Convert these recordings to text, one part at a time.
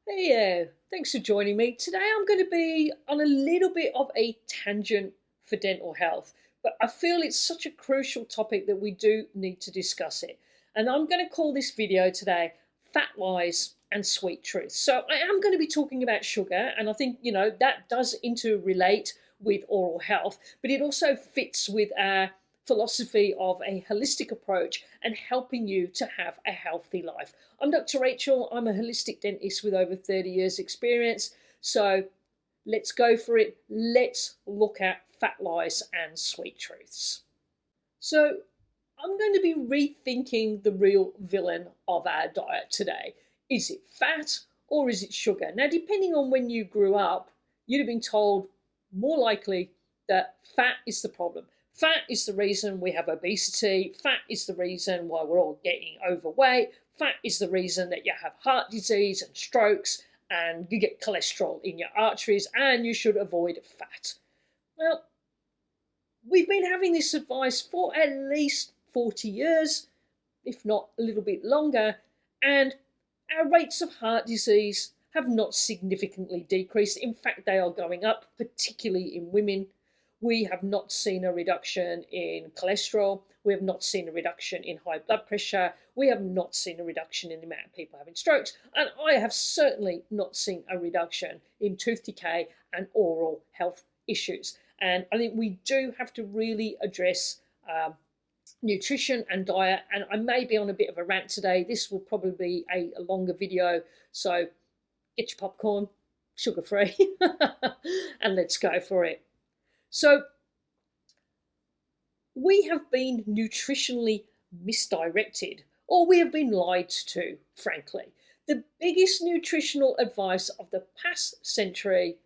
Hey, thanks for joining me. Today I'm going to be on a little bit of a tangent for dental health, but I feel it's such a crucial topic that we do need to discuss it. And I'm going to call this video today Fat Lies and Sweet Truths. So I am going to be talking about sugar, and I think, that does interrelate with oral health, but it also fits with our philosophy of a holistic approach and helping you to have a healthy life. I'm Dr. Rachel. I'm a holistic dentist with over 30 years experience. So let's go for it. Let's look at fat lies and sweet truths. So I'm going to be rethinking the real villain of our diet today. Is it fat or is it sugar? Now, depending on when you grew up, you'd have been told more likely that fat is the problem. Fat is the reason we have obesity. Fat is the reason why we're all getting overweight. Fat is the reason that you have heart disease and strokes and you get cholesterol in your arteries and you should avoid fat. Well, we've been having this advice for at least 40 years, if not a little bit longer, and our rates of heart disease have not significantly decreased. In fact, they are going up, particularly in women. We have not seen a reduction in cholesterol. We have not seen a reduction in high blood pressure. We have not seen a reduction in the amount of people having strokes. And I have certainly not seen a reduction in tooth decay and oral health issues. And I think we do have to really address nutrition and diet. And I may be on a bit of a rant today. This will probably be a longer video. So get your popcorn, sugar-free, and let's go for it. So we have been nutritionally misdirected, or we have been lied to, frankly. The biggest nutritional advice of the past century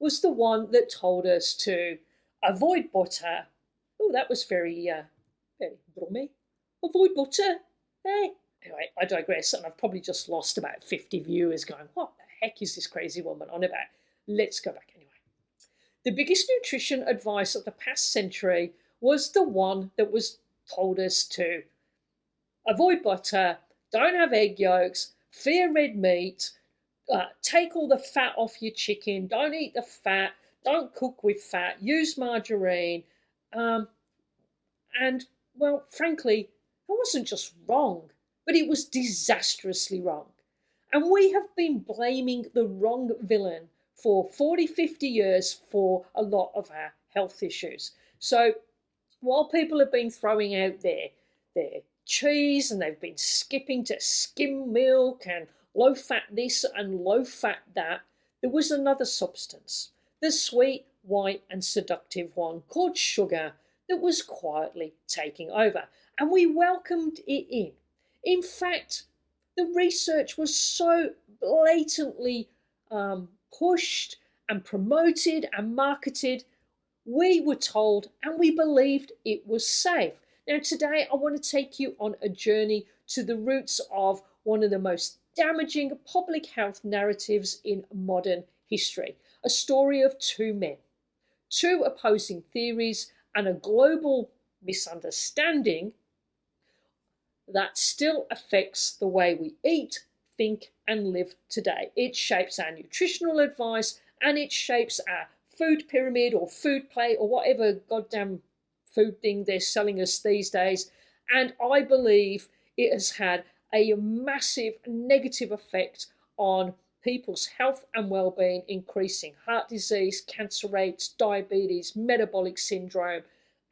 was the one that told us to avoid butter. Oh, that was very brummy. Avoid butter. Hey. Anyway, I digress, and I've probably just lost about 50 viewers going, what the heck is this crazy woman on about? Let's go back anyway. The biggest nutrition advice of the past century was the one that was told us to avoid butter, don't have egg yolks, fear red meat, take all the fat off your chicken, don't eat the fat, don't cook with fat, use margarine. And, well, frankly, it wasn't just wrong, but it was disastrously wrong. And we have been blaming the wrong villain for 40, 50 years for a lot of our health issues. So while people have been throwing out their cheese and they've been skipping to skim milk and low fat this and low fat that, there was another substance, the sweet, white and seductive one called sugar, that was quietly taking over. And we welcomed it in. In fact, the research was so blatantly pushed and promoted and marketed, we were told and we believed it was safe. Now today I want to take you on a journey to the roots of one of the most damaging public health narratives in modern history. A story of two men, two opposing theories and a global misunderstanding that still affects the way we eat, think and live today. It shapes our nutritional advice and it shapes our food pyramid or food plate or whatever goddamn food thing they're selling us these days. And I believe it has had a massive negative effect on people's health and well-being, increasing heart disease, cancer rates, diabetes, metabolic syndrome,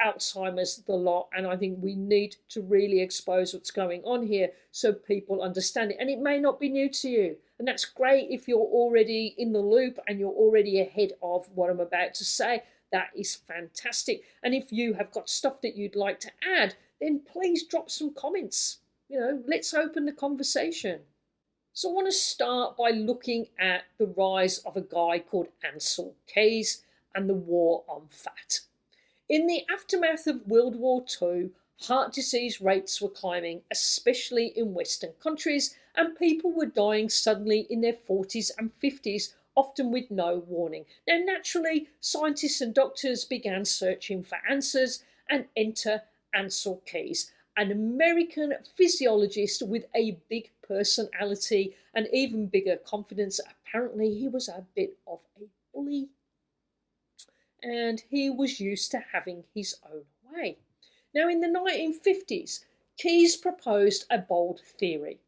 Alzheimer's, the lot. And I think we need to really expose what's going on here so people understand it. And it may not be new to you. And that's great if you're already in the loop and you're already ahead of what I'm about to say. That is fantastic. And if you have got stuff that you'd like to add, then please drop some comments. Let's open the conversation. So I want to start by looking at the rise of a guy called Ancel Keys and the war on fat. In the aftermath of World War II, heart disease rates were climbing, especially in Western countries, and people were dying suddenly in their 40s and 50s, often with no warning. Now, naturally, scientists and doctors began searching for answers, and enter Ancel Keys, an American physiologist with a big personality and even bigger confidence. Apparently, he was a bit of a bully and he was used to having his own way. Now, in the 1950s, Keyes proposed a bold theory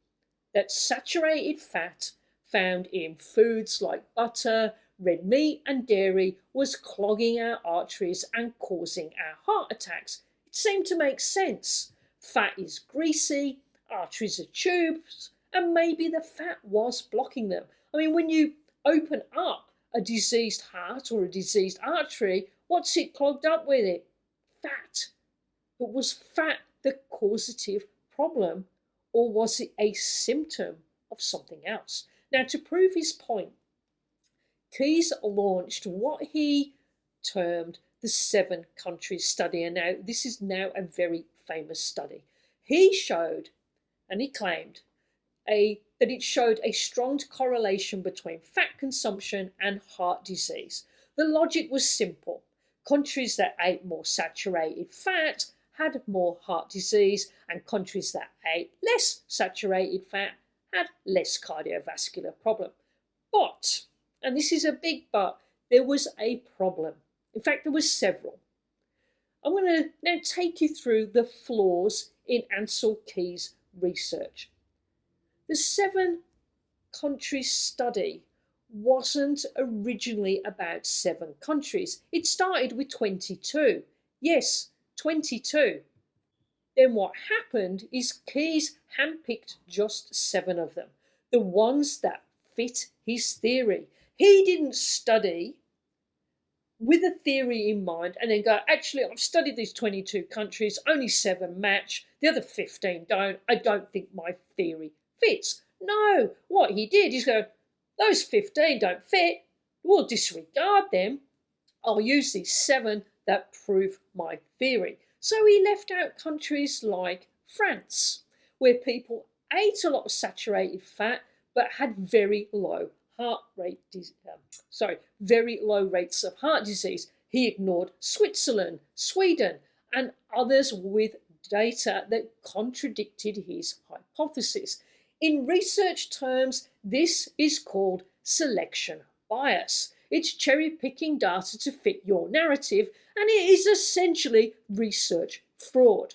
that saturated fat found in foods like butter, red meat, and dairy was clogging our arteries and causing our heart attacks. It seemed to make sense. Fat is greasy, arteries are tubes, and maybe the fat was blocking them. I mean, when you open up a diseased heart or a diseased artery, what's it clogged up with it? Fat. But was fat the causative problem, or was it a symptom of something else? Now, to prove his point, Keyes launched what he termed the 7 countries study. And now this is now a very famous study. He showed, and he claimed, that it showed a strong correlation between fat consumption and heart disease. The logic was simple. Countries that ate more saturated fat had more heart disease, and countries that ate less saturated fat had less cardiovascular problem. But, and this is a big but, there was a problem. In fact, there was several. I'm going to now take you through the flaws in Ansel Keys' research. The 7 countries study wasn't originally about 7 countries. It started with 22. Yes, 22. Then what happened is Keyes handpicked just 7 of them, the ones that fit his theory. He didn't study with a theory in mind and then go, actually, I've studied these 22 countries, only 7 match, the other 15 don't. I don't think my theory fits. No, what he did is go, those 15 don't fit, we'll disregard them. I'll use these 7 that prove my theory. So he left out countries like France, where people ate a lot of saturated fat but had very low very low rates of heart disease. He ignored Switzerland, Sweden, and others with data that contradicted his hypothesis. In research terms, this is called selection bias. It's cherry-picking data to fit your narrative, and it is essentially research fraud.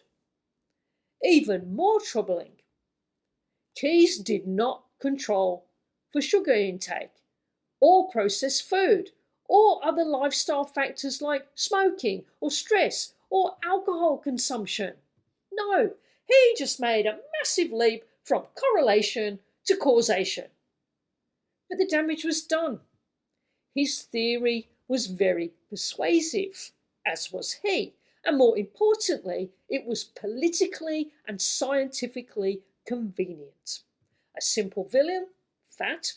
Even more troubling, Keyes did not control for sugar intake, or processed food, or other lifestyle factors like smoking, or stress, or alcohol consumption. No, he just made a massive leap from correlation to causation. But the damage was done. His theory was very persuasive, as was he, and more importantly, it was politically and scientifically convenient. A simple villain, fat,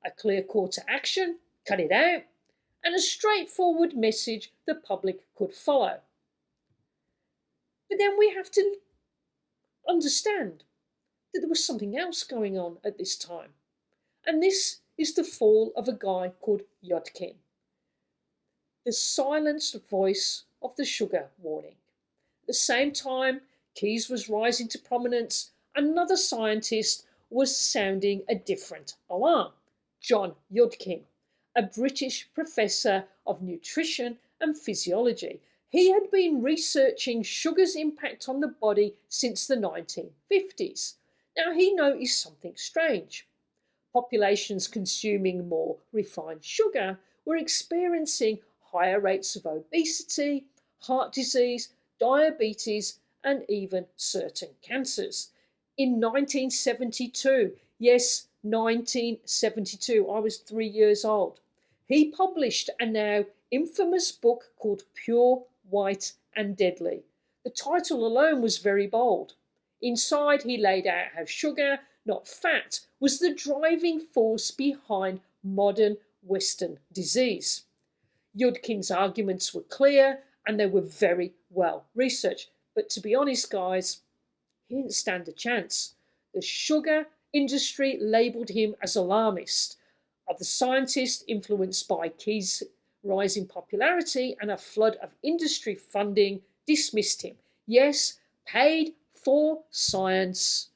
a clear call to action, cut it out, and a straightforward message the public could follow. But then we have to understand that there was something else going on at this time. And this is the fall of a guy called Yudkin, the silenced voice of the sugar warning. At the same time Keyes was rising to prominence, another scientist was sounding a different alarm. John Yudkin, a British professor of nutrition and physiology. He had been researching sugar's impact on the body since the 1950s. Now he noticed something strange. Populations consuming more refined sugar were experiencing higher rates of obesity, heart disease, diabetes, and even certain cancers. In 1972, yes, 1972, I was 3 years old, he published a now infamous book called Pure, White and Deadly. The title alone was very bold. Inside, he laid out how sugar, not fat, was the driving force behind modern Western disease. Yudkin's arguments were clear and they were very well researched. But to be honest, guys, he didn't stand a chance. The sugar industry labelled him as alarmist. Of the scientists influenced by Keyes' rising popularity and a flood of industry funding, dismissed him. Yes, Paid for science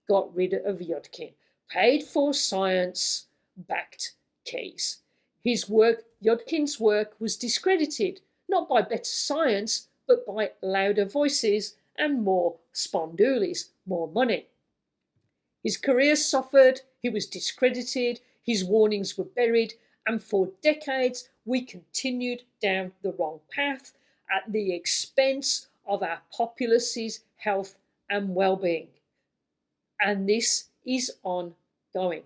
got rid of Yudkin. Paid for science backed Keyes. His work, Yudkin's work, was discredited, not by better science, but by louder voices and more spondoolies, more money. His career suffered, he was discredited, his warnings were buried, and for decades we continued down the wrong path at the expense of our populace's health and well-being. And this is ongoing.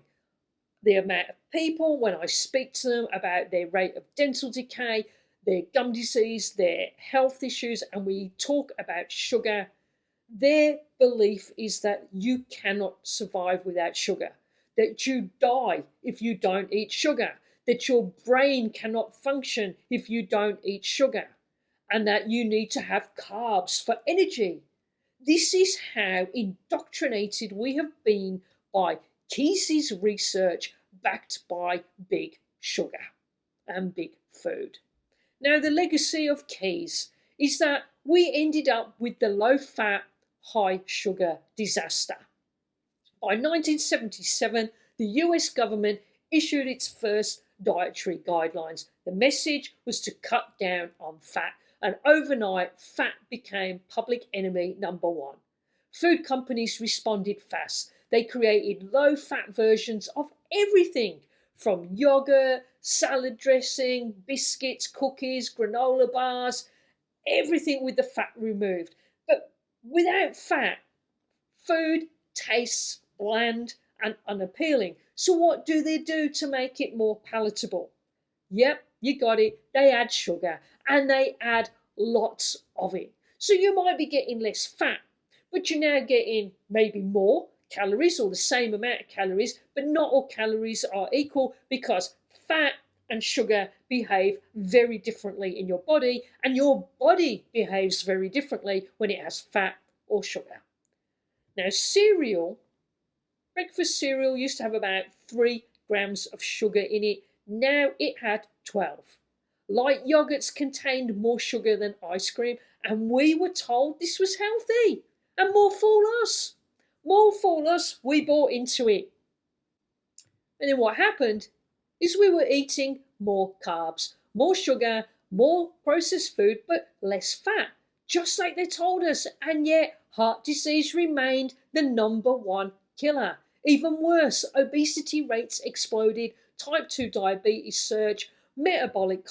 The amount of people, when I speak to them about their rate of dental decay, their gum disease, their health issues, and we talk about sugar, their belief is that you cannot survive without sugar, that you die if you don't eat sugar, that your brain cannot function if you don't eat sugar, and that you need to have carbs for energy. This is how indoctrinated we have been by Keyes' research backed by big sugar and big food. Now, the legacy of Keyes is that we ended up with the low-fat, high-sugar disaster. By 1977, the US government issued its first dietary guidelines. The message was to cut down on fat, and overnight, fat became public enemy number one. Food companies responded fast. They created low-fat versions of everything, from yogurt, salad dressing, biscuits, cookies, granola bars, everything with the fat removed. But without fat, food tastes bland and unappealing. So what do they do to make it more palatable? Yep, you got it. They add sugar, and they add lots of it. So you might be getting less fat, but you're now getting maybe more calories or the same amount of calories, but not all calories are equal because fat and sugar behave very differently in your body, and your body behaves very differently when it has fat or sugar. Now, breakfast cereal used to have about 3 grams of sugar in it. Now it had 12. Light yogurts contained more sugar than ice cream, and we were told this was healthy. And more fool us. More fool us, we bought into it. And then what happened is we were eating more carbs, more sugar, more processed food, but less fat, just like they told us. And yet heart disease remained the number one killer. Even worse, obesity rates exploded, type 2 diabetes surged, metabolic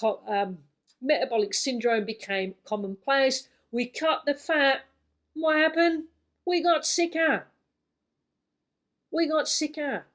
syndrome became commonplace. We cut the fat. What happened? We got sicker. We got sicker.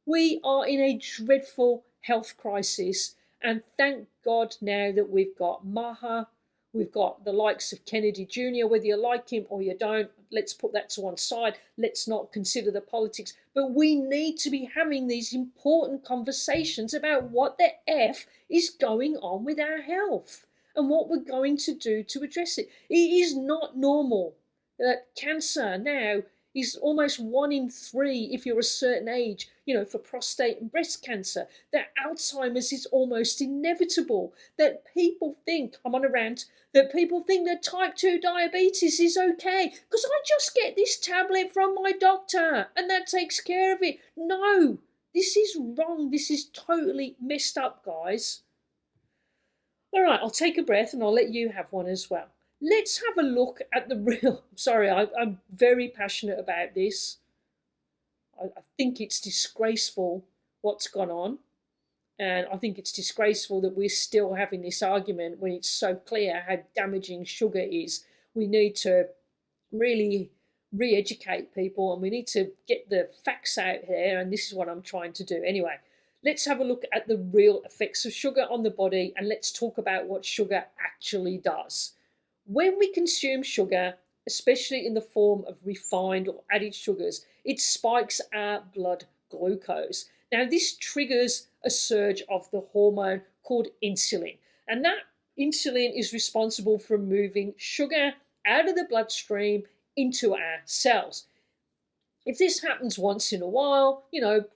We are in a dreadful health crisis, and thank God now that we've got Maha, we've got the likes of Kennedy Jr., whether you like him or you don't, let's put that to one side. Let's not consider the politics. But we need to be having these important conversations about what the F is going on with our health and what we're going to do to address it. It is not normal that cancer now is almost 1 in 3 if you're a certain age, for prostate and breast cancer, that Alzheimer's is almost inevitable, that people think, I'm on a rant, that people think that type 2 diabetes is okay because I just get this tablet from my doctor and that takes care of it. No, this is wrong. This is totally messed up, guys. All right, I'll take a breath and I'll let you have one as well. Let's have a look at the real... Sorry, I'm very passionate about this. I think it's disgraceful what's gone on. And I think it's disgraceful that we're still having this argument when it's so clear how damaging sugar is. We need to really re-educate people and we need to get the facts out there. And this is what I'm trying to do. Anyway, let's have a look at the real effects of sugar on the body and let's talk about what sugar actually does. When we consume sugar, especially in the form of refined or added sugars, it spikes our blood glucose. Now, this triggers a surge of the hormone called insulin, and that insulin is responsible for moving sugar out of the bloodstream into our cells. If this happens once in a while,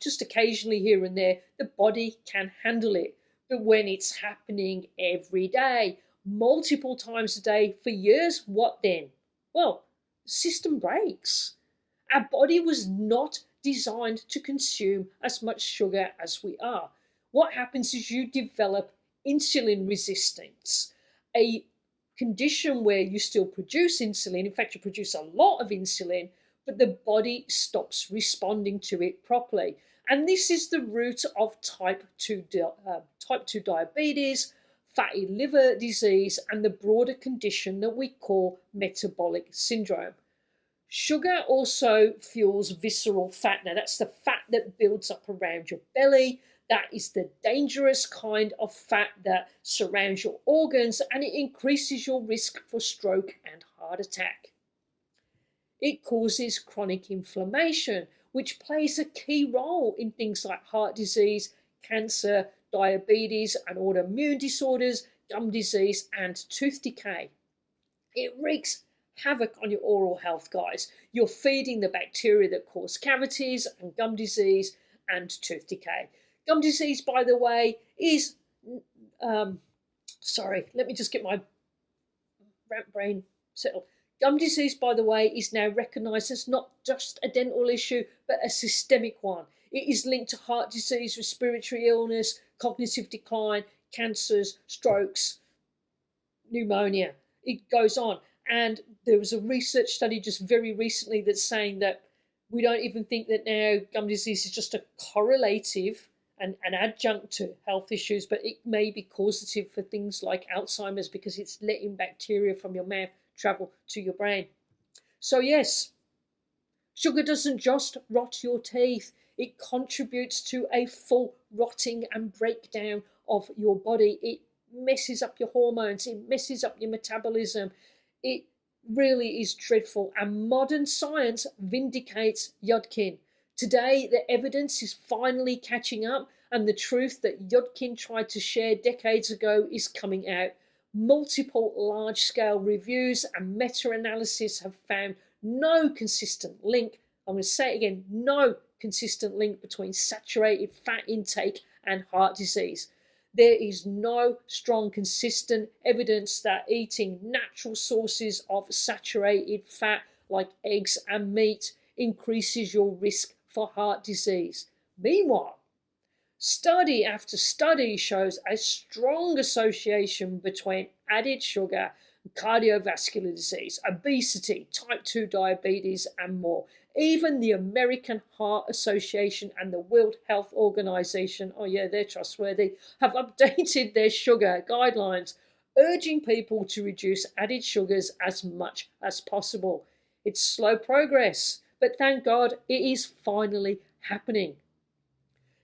just occasionally here and there, the body can handle it. But when it's happening every day, multiple times a day for years, what then? Well, system breaks. Our body was not designed to consume as much sugar as we are. What happens is you develop insulin resistance, a condition where you still produce insulin. In fact, you produce a lot of insulin, but the body stops responding to it properly. And this is the root of type 2 diabetes, fatty liver disease, and the broader condition that we call metabolic syndrome. Sugar also fuels visceral fat. Now, that's the fat that builds up around your belly. That is the dangerous kind of fat that surrounds your organs, and it increases your risk for stroke and heart attack. It causes chronic inflammation, which plays a key role in things like heart disease, cancer, diabetes, and autoimmune disorders, gum disease, and tooth decay. It wreaks havoc on your oral health, guys. You're feeding the bacteria that cause cavities and gum disease and tooth decay. Gum disease, by the way, is, sorry, let me just get my brain settled. Gum disease, by the way, is now recognised as not just a dental issue, but a systemic one. It is linked to heart disease, respiratory illness, cognitive decline, cancers, strokes, pneumonia. It goes on. And there was a research study just very recently that's saying that we don't even think that now gum disease is just a correlative and an adjunct to health issues, but it may be causative for things like Alzheimer's because it's letting bacteria from your mouth travel to your brain. So yes, sugar doesn't just rot your teeth. It contributes to a full rotting and breakdown of your body. It messes up your hormones. It messes up your metabolism. It really is dreadful. And modern science vindicates Yudkin. Today, the evidence is finally catching up, and the truth that Yudkin tried to share decades ago is coming out. Multiple large-scale reviews and meta-analysis have found no consistent link. I'm going to say it again, no consistent link between saturated fat intake and heart disease. There is no strong, consistent evidence that eating natural sources of saturated fat like eggs and meat increases your risk for heart disease. Meanwhile, study after study shows a strong association between added sugar, cardiovascular disease, obesity, type 2 diabetes, and more. Even the American Heart Association and the World Health Organization, oh yeah, they're trustworthy, have updated their sugar guidelines, urging people to reduce added sugars as much as possible. It's slow progress, but thank God it is finally happening.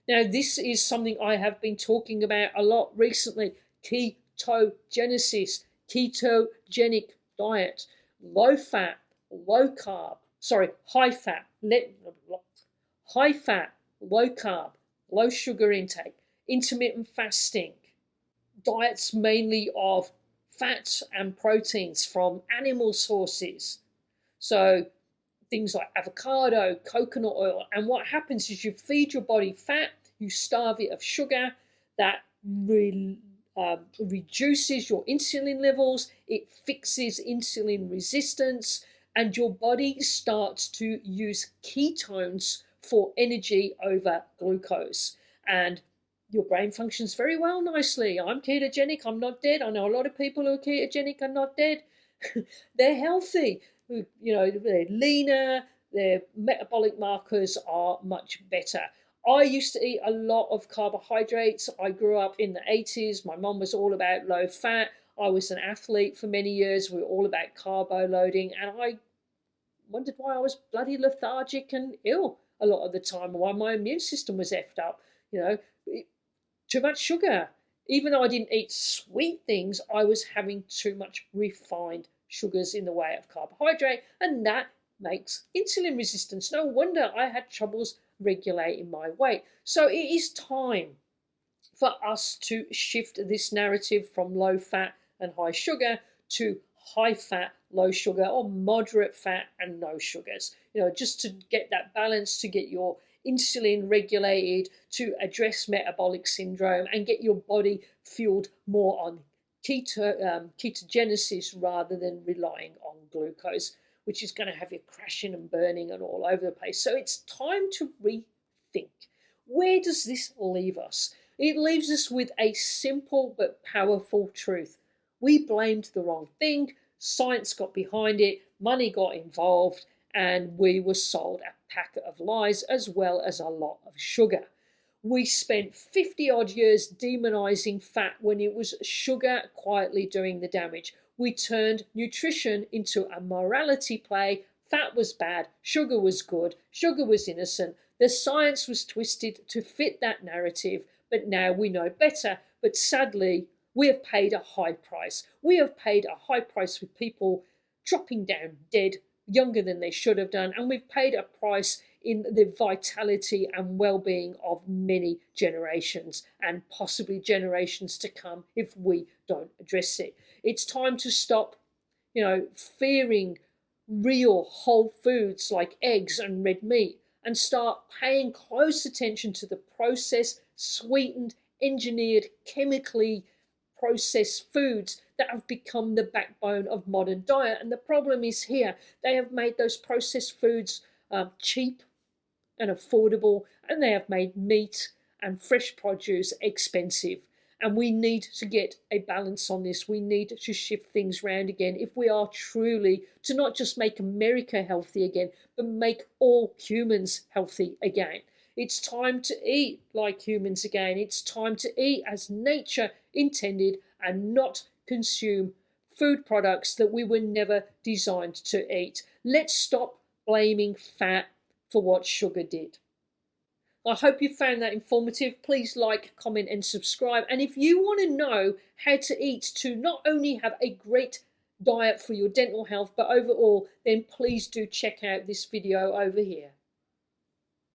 Now, this is something I have been talking about a lot recently: ketogenesis, ketogenic diet, low fat, low carb, high fat, low carb, low sugar intake, intermittent fasting, diets mainly of fats and proteins from animal sources. So things like avocado, coconut oil. And what happens is you feed your body fat, you starve it of sugar, that reduces your insulin levels, it fixes insulin resistance, and your body starts to use ketones for energy over glucose. And your brain functions very well nicely. I'm ketogenic, I'm not dead. I know a lot of people who are ketogenic are not dead. They're healthy. They're leaner, their metabolic markers are much better. I used to eat a lot of carbohydrates. I grew up in the 80s. My mum was all about low fat. I was an athlete for many years. We were all about carbo loading. And I wondered why I was bloody lethargic and ill a lot of the time, why my immune system was effed up. Too much sugar. Even though I didn't eat sweet things, I was having too much refined sugars in the way of carbohydrate, and that makes insulin resistance. No wonder I had troubles regulating my weight. So it is time for us to shift this narrative from low fat and high sugar to high fat, low sugar, or moderate fat and no sugars. Just to get that balance, to get your insulin regulated, to address metabolic syndrome and get your body fueled more on ketogenesis rather than relying on glucose, which is going to have you crashing and burning and all over the place. So it's time to rethink. Where does this leave us? It leaves us with a simple but powerful truth. We blamed the wrong thing, science got behind it, money got involved, and we were sold a packet of lies as well as a lot of sugar. We spent 50 odd years demonizing fat when it was sugar quietly doing the damage. We turned nutrition into a morality play. Fat was bad, sugar was good, sugar was innocent. The science was twisted to fit that narrative, but now we know better. But sadly, we have paid a high price. We have paid a high price with people dropping down dead younger than they should have done, and we've paid a price in the vitality and well-being of many generations and possibly generations to come if we don't address it. It's time to stop, fearing real whole foods like eggs and red meat and start paying close attention to the processed, sweetened, engineered, chemically processed foods that have become the backbone of modern diet. And the problem is here, they have made those processed foods cheap and affordable, and they have made meat and fresh produce expensive. And we need to get a balance on this. We need to shift things around again if we are truly to not just make America healthy again, but make all humans healthy again. It's time to eat like humans again. It's time to eat as nature intended and not consume food products that we were never designed to eat. Let's stop blaming fat for what sugar did. I hope you found that informative. Please like, comment and subscribe. And if you want to know how to eat to not only have a great diet for your dental health, but overall, then please do check out this video over here.